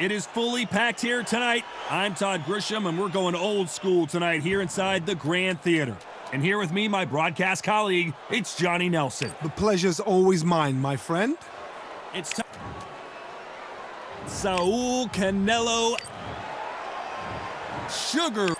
It is fully packed here tonight. I'm Todd Grisham, and we're going old school tonight here inside the Grand Theater. And here with me, my broadcast colleague, it's Johnny Nelson. The pleasure's always mine, my friend. It's time. Saul Canelo Sugar.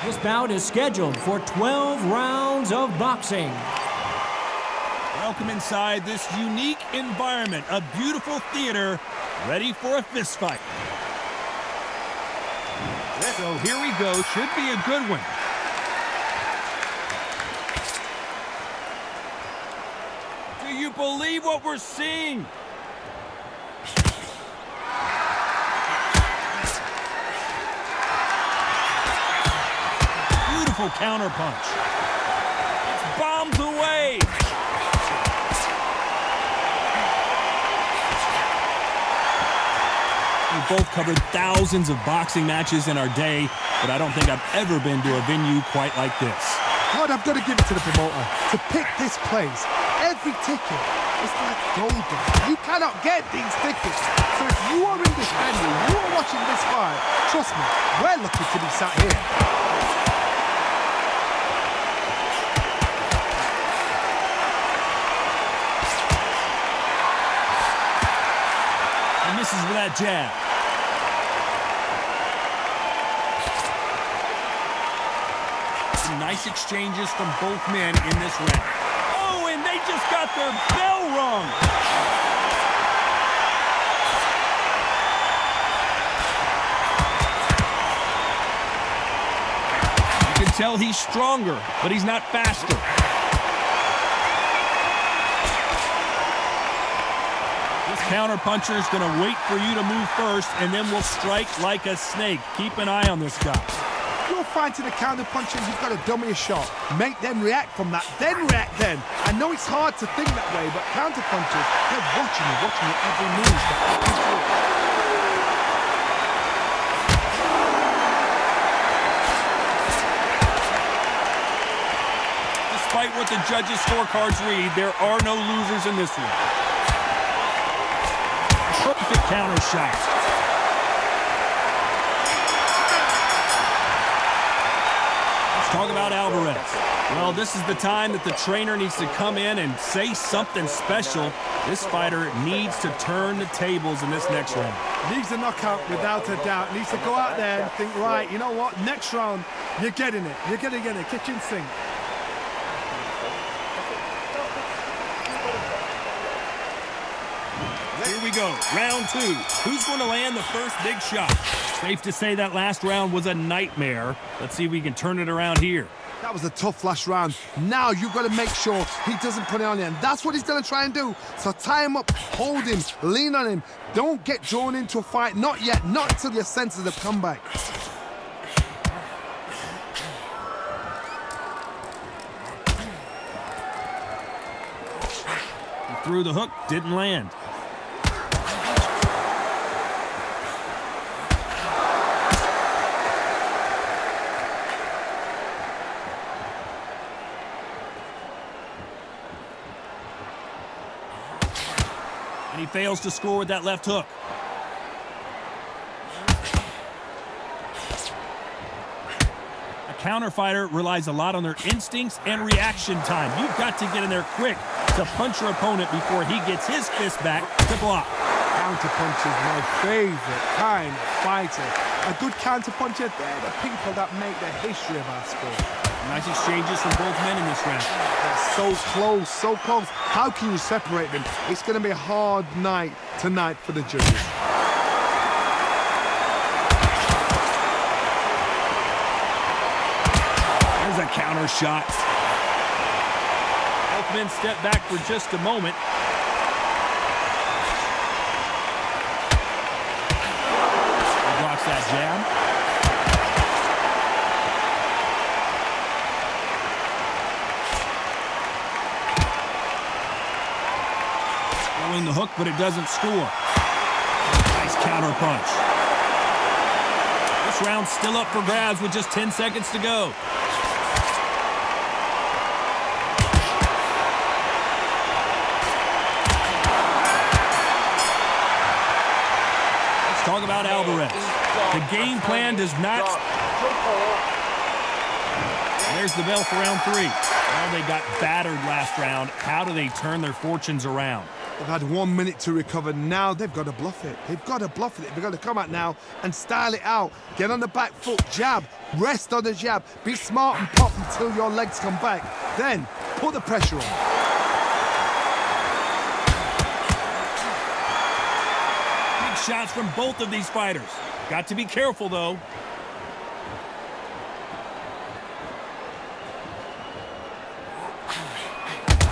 This bout is scheduled for 12 rounds of boxing. Welcome inside this unique environment, a beautiful theater, ready for a fist fight. So here we go, should be a good one. Do you believe what we're seeing? Beautiful counter punch. It's bombs away. We've both covered thousands of boxing matches in our day, but I don't think I've ever been to a venue quite like this. God, I've got to give it to the promoter. To pick this place, every ticket is like golden. You cannot get these tickets. So if you are in this venue, you are watching this fight, trust me, we're lucky to be sat here. And misses with that jab. Some nice exchanges from both men in this round. Oh, and they just got their bell rung. You can tell he's stronger, but he's not faster. This counterpuncher is going to wait for you to move first, and then will strike like a snake. Keep an eye on this guy. You're fighting a counter-puncher, you've got to dummy a shot. Make them react from that, then react then. I know it's hard to think that way, but counter-punchers, they're watching your every move. Despite what the judges' scorecards read, there are no losers in this one. Perfect counter shot. Talk about Alvarez. Well, this is the time that the trainer needs to come in and say something special. This fighter needs to turn the tables in this next round. Needs a knockout without a doubt. Needs to go out there and think, right, you know what, next round, you're getting it. You're going to get it, kitchen sink. Here we go, round two. Who's going to land the first big shot? Safe to say that last round was a nightmare. Let's see if we can turn it around here. That was a tough last round. Now you've got to make sure he doesn't put it on you, and that's what he's going to try and do. So tie him up, hold him, lean on him. Don't get drawn into a fight. Not yet, not until your senses have come back. He threw the hook, didn't land. And he fails to score with that left hook. A counter fighter relies a lot on their instincts and reaction time. You've got to get in there quick to punch your opponent before he gets his fist back to block. Counter punch is my favorite kind of fighter. A good counter puncher, they're the people that make the history of our sport. Nice exchanges from both men in this round. They're so close, so close. How can you separate them? It's going to be a hard night tonight for the judges. There's a counter shot. Both men step back for just a moment. He blocks that jab. The hook, but it doesn't score. Nice counter punch. This round's still up for grabs with just 10 seconds to go. talk about Alvarez. The game plan does not... There's the bell for round 3. Well, they got battered last round. How do they turn their fortunes around? They've had 1 minute to recover. Now they've got to bluff it. They've got to bluff it. They've got to come out now and style it out. Get on the back foot, jab, rest on the jab. Be smart and pop until your legs come back. Then put the pressure on. Big shots from both of these fighters. Got to be careful, though.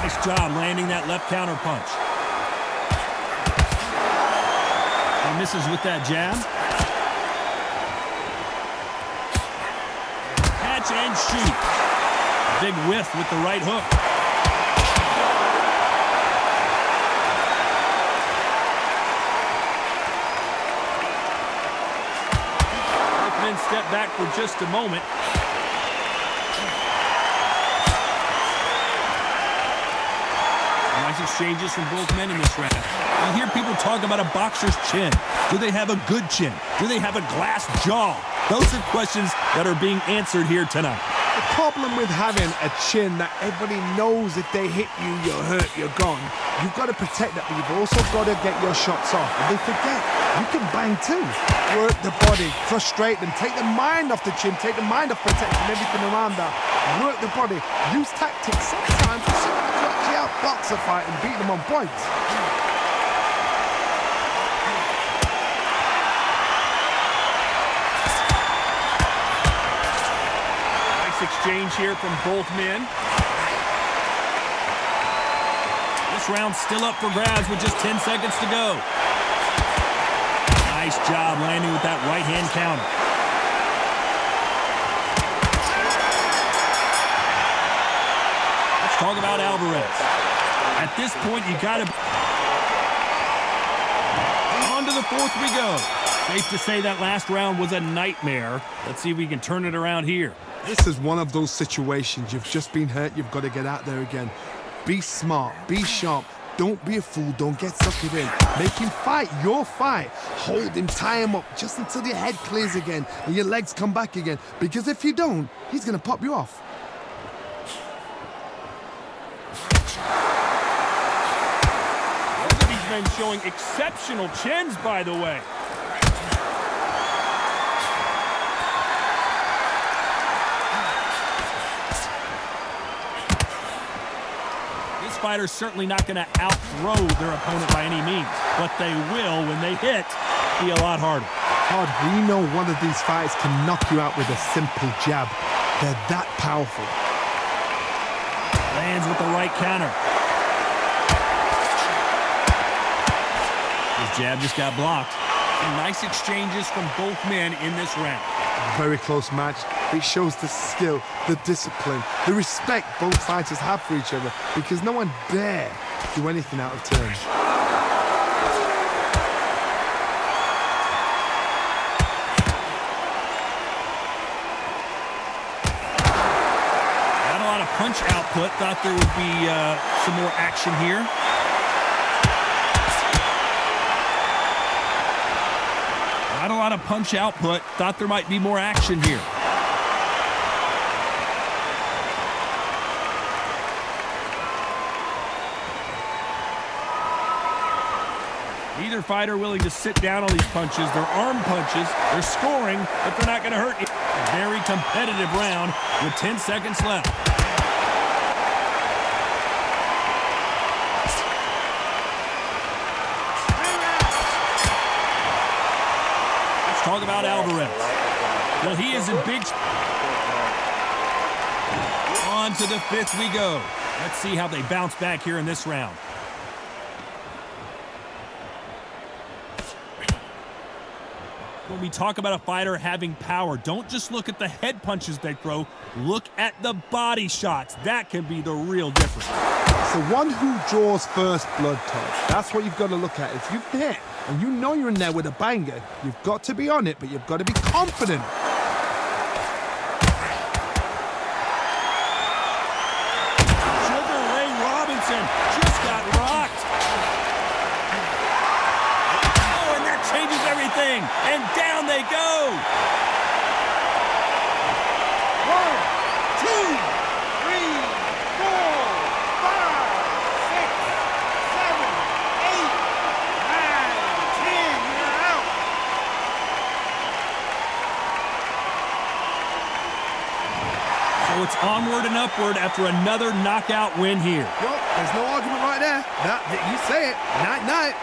Nice job landing that left counter punch. He misses with that jab. Catch and shoot. Big whiff with the right hook. Both men step back for just a moment. Nice exchanges from both men in this round. You hear people talk about a boxer's chin. Do they have a good chin? Do they have a glass jaw? Those are questions that are being answered here tonight. The problem with having a chin that everybody knows if they hit you, you're hurt, you're gone. You've got to protect that, but you've also got to get your shots off. And they forget, you can bang too. Work the body, frustrate them, take the mind off the chin, take the mind off protecting everything around that. Work the body, use tactics sometimes to actually outbox a fight and beat them on points. Exchange here from both men. This round's still up for grabs with just 10 seconds to go. Nice job landing with that right hand counter. Let's talk about Alvarez. At this point, you gotta... On to the 4th we go. Safe to say that last round was a nightmare. Let's see if we can turn it around here. This is one of those situations. You've just been hurt. You've got to get out there again. Be smart. Be sharp. Don't be a fool. Don't get suckered in. Make him fight your fight. Hold him. Tie him up just until your head clears again and your legs come back again. Because if you don't, he's going to pop you off. Both of these men showing exceptional chins, by the way. Fighters certainly not going to outthrow their opponent by any means, but they will, when they hit, be a lot harder. Todd, we know one of these fighters can knock you out with a simple jab. They're that powerful. Lands with the right counter. His jab just got blocked. And nice exchanges from both men in this round. Very close match. It shows the skill, the discipline, the respect both fighters have for each other, because no one dare do anything out of turn. Not a lot of punch output. Thought there would be some more action here. Not a lot of punch output. Thought there might be more action here. Neither fighter willing to sit down on these punches. They're arm punches. They're scoring, but they're not going to hurt you. A very competitive round with 10 seconds left. Let's talk about Alvarez. Well, he is in big... On to the 5th we go. Let's see how they bounce back here in this round. When we talk about a fighter having power, don't just look at the head punches they throw. Look at the body shots. That can be the real difference. It's the one who draws first blood, Todd. That's what you've got to look at. If you've hit and you know you're in there with a banger, you've got to be on it, but you've got to be confident. Sugar Ray Robinson just got rocked. Oh, and that changes everything. ring, and down they go. 1, 2, 3, 4, 5, 6, 7, 8, 9, 10. You're out. So it's onward and upward after another knockout win here. Well, there's no argument right there. You say it. Night, night.